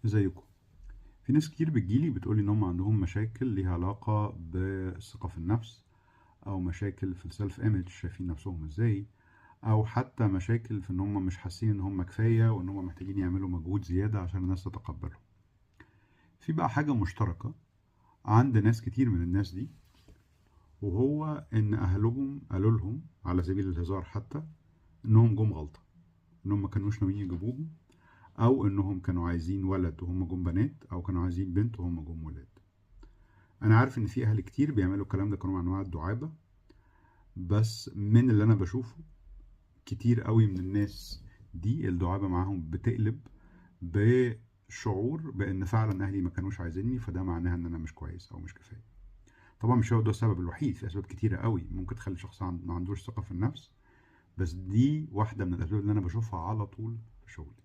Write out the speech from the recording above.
ازيكم؟ في ناس كتير بتجيلي بتقولي ان هم عندهم مشاكل ليها علاقة بالثقة في النفس، او مشاكل في السيلف ايمج، شايفين نفسهم ازاي، او حتى مشاكل في ان هم مش حاسين ان هم كفاية وان هم محتاجين يعملوا مجهود زيادة عشان الناس تتقبلهم. في بقى حاجة مشتركة عند ناس كتير من الناس دي، وهو ان اهلهم قالوا لهم على سبيل الهزار حتى انهم جم غلطة، انهم ما كانوش ناويين يجيبوهم، او انهم كانوا عايزين ولد وهم جم بنات، او كانوا عايزين بنت وهم جم ولاد. انا عارف ان في اهل كتير بيعملوا الكلام ده كنوع من انواع الدعابة، بس من اللي انا بشوفه كتير قوي من الناس دي الدعابة معاهم بتقلب بشعور بان فعلا اهلي ما كانوش عايزيني، فده معناها ان انا مش كويس او مش كفاية. طبعا مش هو ده السبب الوحيد، في اسباب كتيرة قوي ممكن تخلي شخص ما عندوش ثقة في النفس، بس دي واحدة من الاسباب اللي انا بشوفها على طول في شغلي.